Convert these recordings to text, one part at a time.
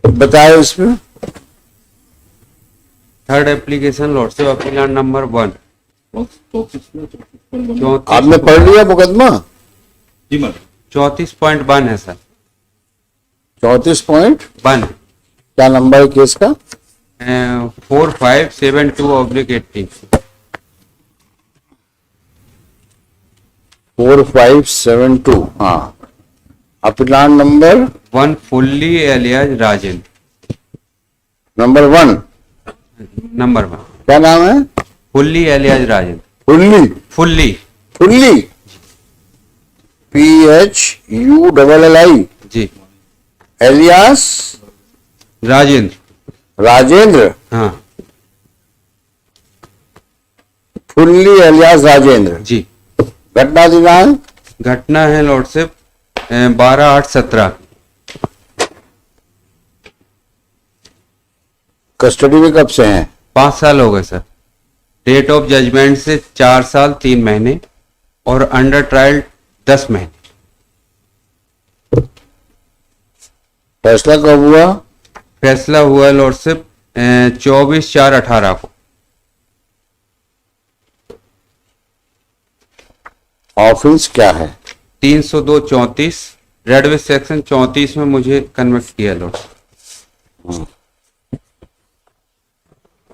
बताए इसमें। Third application lordship appeal number 1। आपने पढ़ लिया मुकदमा? जी मैम। 34.1 है सर। 34.1 1 क्या नंबर है केस का? 4572/18। 4572। हाँ, appellant number 1 Phulli alias Rajendra. Number 1। Number 1 क्या नाम है? Phulli alias Rajendra. Phulli Phulli Phulli PHULLI ji alias Rajendra. Rajendra. हाँ फुल्ली एलियास राजेंद्र। जी। घटना दिनांक घटना है लॉर्डशिप 12/8/17। कस्टडी में कब से हैं? 5 साल हो गए सर। डेट ऑफ जजमेंट से 4 साल 3 महीने और अंडर ट्रायल 10 महीने। फैसला कब हुआ? फैसला हुआ लॉर्डशिप 24/4/18 को। ऑफेंस क्या है? 302/34 रेड विथ सेक्शन 34 में मुझे कन्विक्ट किया लॉर्डशिप।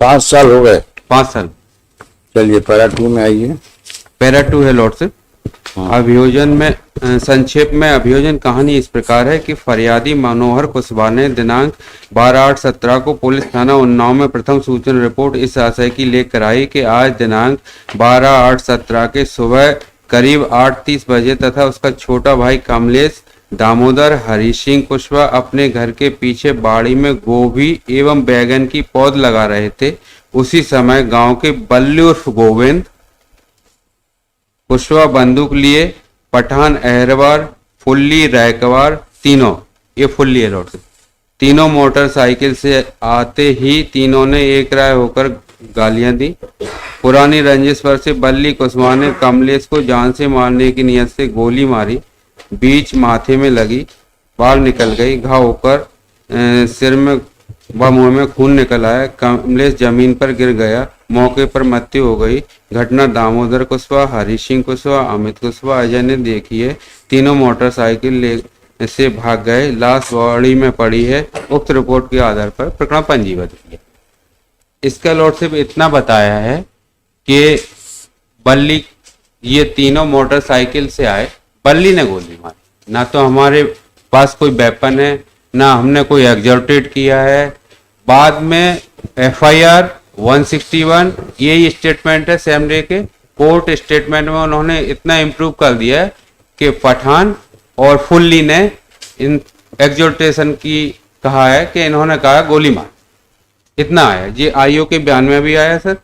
5 साल हो गए। 5 साल। चलिए पैरा 2 में आइए। पैरा 2 है लॉर्डशिप। अभियोजन में संक्षेप में अभियोजन कहानी इस प्रकार है कि फरियादी मनोहर कुशवाहा ने दिनांक 12/8/17 को पुलिस थाना उन्नाव में प्रथम सूचना रिपोर्ट इस आशय की लेकर आई कि आज दिनांक 12/8/17 के सुबह करीब 8:30 बजे तथा उसका छोटा भाई कमलेश दामोदर हरि सिंह कुशवाहा अपने घर के पीछे बाड़ी में गोभी एवं बैगन की पौध लगा रहे थे। उसी समय गांव के बल्ली उर्फ गोविंद कुशवाहा बंदूक लिए पठान अहरवार फुल्ली रैकवार तीनों, ये फुल्ली अलॉट, तीनों मोटरसाइकिल से आते ही तीनों ने एक राय होकर गालियां दी। पुरानी रंजिश पर से बल्ली कुशवाहा ने कमलेश को जान से मारने की नियत से गोली मारी। बीच माथे में लगी, बाल निकल गई, घाव होकर सिर में व मुंह में खून निकल आया। कमलेश जमीन पर गिर गया, मौके पर मृत्यु हो गई। घटना दामोदर कुशवाहा, हरि सिंह कुशवाहा, अमित कुशवाहा, अजय ने देखी है। तीनों मोटरसाइकिल ले से भाग गए। लाश बाड़ी में पड़ी है। उक्त रिपोर्ट के आधार पर प्रकरण पंजीबद्ध किया। इसका लॉर्डशिप इतना बताया है कि बल्ली, ये तीनों मोटरसाइकिल से आए, बल्ली ने गोली मारी। ना तो हमारे पास कोई वेपन है, ना हमने कोई एग्जॉर्टेड किया है। बाद में FIR 161 यही स्टेटमेंट है सेम डे के। कोर्ट स्टेटमेंट में उन्होंने इतना इम्प्रूव कर दिया है कि पठान और फुल्ली ने इन एग्जॉर्टेशन की कहा है कि इन्होंने कहा गोली मार, इतना आया। ये IO के बयान में भी आया सर,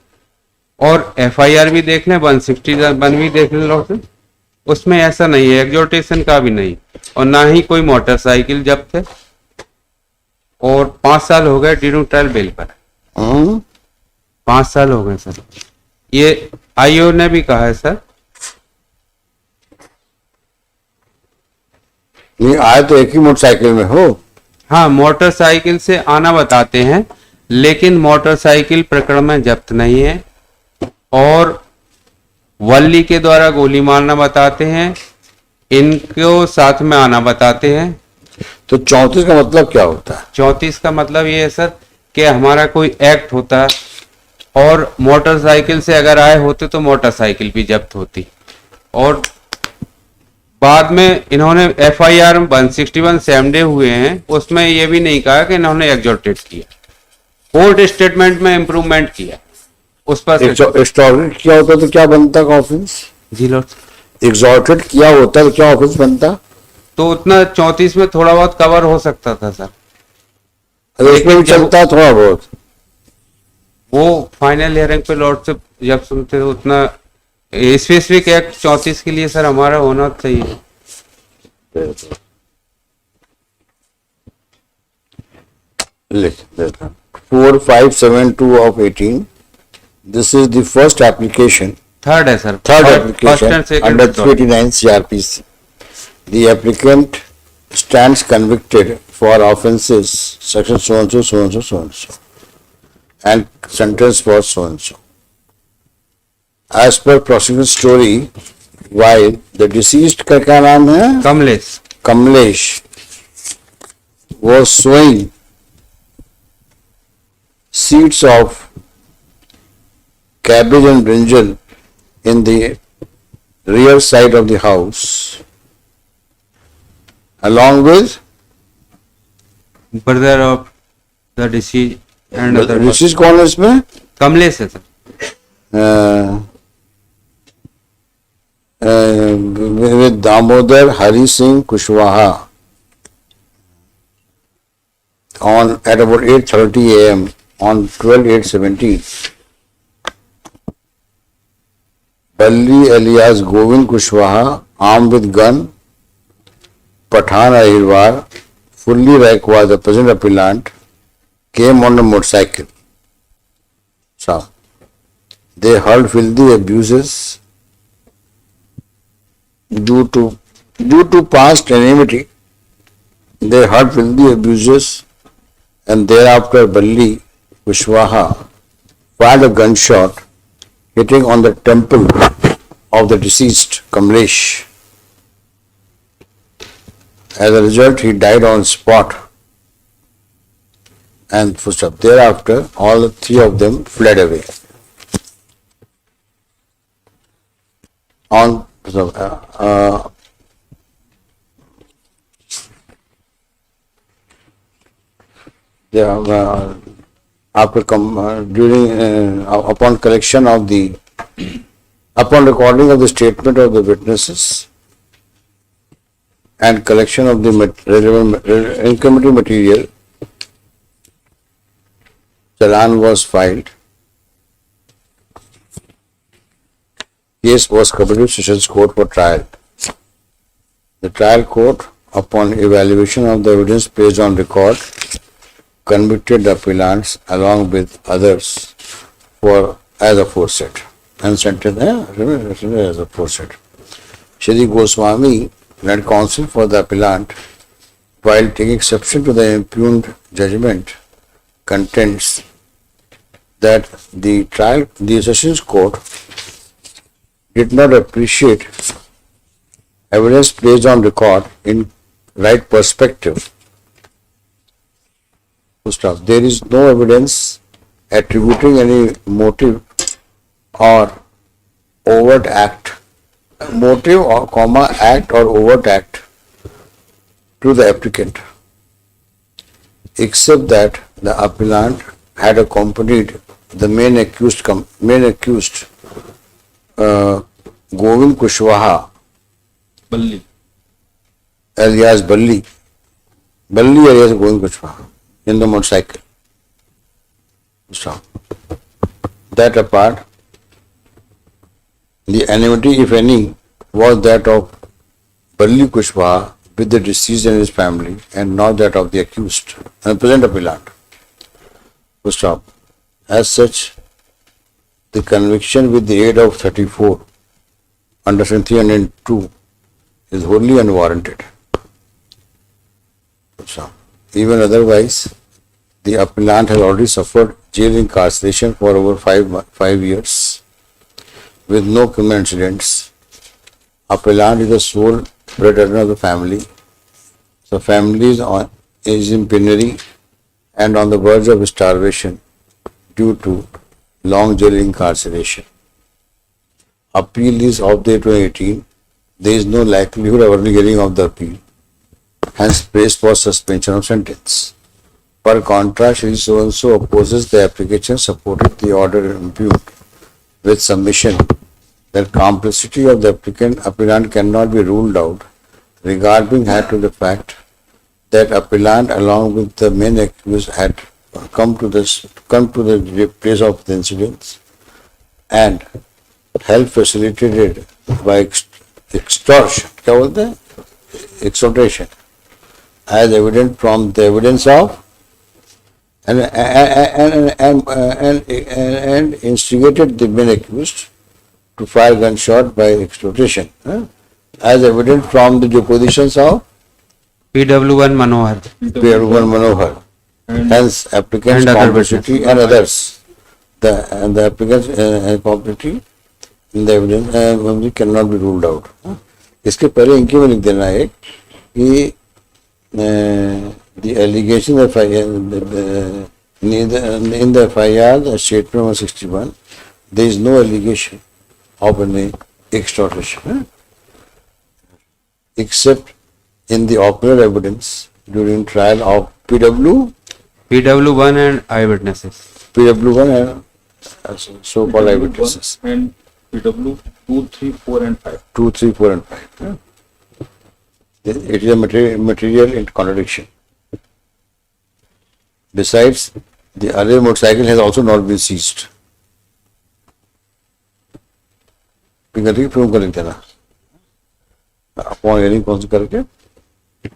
और FIR भी देख लें, 161 भी देख लें लॉर्ड, उसमें ऐसा नहीं है, एग्जॉर्टेशन का भी नहीं, और ना ही कोई मोटरसाइकिल जब्त है। और 5 साल हो गए ड्यूरिंग ट्रायल बेल पर। 5 साल हो गए सर, ये IO ने भी कहा है सर। नहीं आए तो एक ही मोटरसाइकिल में हो। हाँ, मोटरसाइकिल से आना बताते हैं, लेकिन मोटरसाइकिल प्रकरण में जब्त नहीं है। और वल्ली के द्वारा गोली मारना बताते हैं, इनको साथ में आना बताते हैं। तो 34 का मतलब क्या होता है? 34 का मतलब ये है सर कि हमारा कोई एक्ट होता और मोटरसाइकिल से अगर आए होते तो मोटरसाइकिल भी जब्त होती। और बाद में इन्होंने FIR 161 सेम डे हुए हैं, उसमें ये भी नहीं कहा कि इन्होंने एग्जॉर्टेड किया। कोर्ट स्टेटमेंट में इंप्रूवमेंट किया उस पर। एक्सॉर्टेड किया होता तो क्या बनता का ऑफेंस? जी लॉर्ड, एग्जॉर्टेड किया होता तो क्या ऑफेंस बनता? तो उतना 34 में थोड़ा बहुत कवर हो सकता था सर। उसमें भी चलता थोड़ा बहुत। वो फाइनल हियरिंग पे लॉर्ड से जब सुनते तो उतना स्पेसिफिक एक्ट 34 के लिए सर हमारा होना चाहिए। लिख देता 4572 of 18. This is the first application. Third है sir, Third First application and second under withdraw. 389 CRPC. The applicant stands convicted for offences section so and so, so and so, so and so, and sentence for so and so. As per prosecution story, while the deceased का क्या नाम है? Kamlesh Kamlesh was sowing seeds of cabbage and brinjal in the rear side of the house, along with brother of the deceased and Rishi कौन है इसमें? कमलेश है sir with Damodar Hari Singh Kushwaha at about 8:30 a.m. on 12/8/17. Balli alias Govind Kushwaha, armed with gun, Pathan Ahirwar, fully Raikwa, the present appellant, came on a motorcycle. So, they hurled filthy abuses due to past enmity. They hurled filthy abuses, and thereafter Balli Kushwaha fired a gunshot hitting on the temple of the deceased Kamlesh. As a result, he died on spot, and thereafter all the three of them fled away. On upon recording of the statement of the witnesses and collection of the relevant incriminating material, challan was filed. Case was committed to Sessions Court for trial. The trial court, upon evaluation of the evidence placed on record, convicted the appellants along with others as aforesaid and sentenced as aforesaid. Shri Goswami led counsel for the appellant, while taking exception to the impugned judgment, contends that the Sessions Court did not appreciate evidence placed on record in right perspective. There is no evidence attributing any motive or overt act, act or overt act to the applicant, except that the appellant had accompanied the main accused Govind Kushwaha, alias Balli alias Govind Kushwaha, in the motorcycle. That apart, the enmity, if any, was that of Balli Kushwaha with the deceased and his family, and not that of the accused and present appellant. As such, the conviction with the aid of 34 under section 302 is wholly unwarranted. Even otherwise, the appellant has already suffered jail incarceration for over 5 years with no criminal incidents. Appellant is the sole breadwinner of the family. The family is in penury and on the verge of starvation due to long jail incarceration. Appeal is of the 2018. There is no likelihood of early hearing of the appeal. Hence, prays for suspension of sentence. Per contrast, Shri so-and-so opposes the application, supported the order impugned with submission that complicity of the appellant cannot be ruled out, regarding to the fact that appellant along with the main accused had come to the place of the incidents and help facilitated by extortion, extortation, as evident from the evidence of and instigated the main accused to fire gunshot by extortion, as evident from the depositions of PW1 Manohar. P.W.1 Manohar. And Hence, applicant's And other complicity and others. And the applicant's complicity in the evidence cannot be ruled out. इसके पहले इनके में लिख देना है कि the allegation of in the FIR, the statement number 61, there is no allegation of any extortion, except in the ocular evidence during trial of PW1 and eyewitnesses. PW1 and so-called eyewitnesses. And PW 2, 3, 4 and 5. 2, 3, 4 and 5. It is a material in contradiction. Besides, the other motorcycle has also not been seized. फिर उनको लिख देना upon hearing कौन सी करके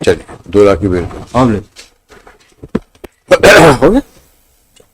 चलिए 2 लाख की bell पे Obviously. हो गया।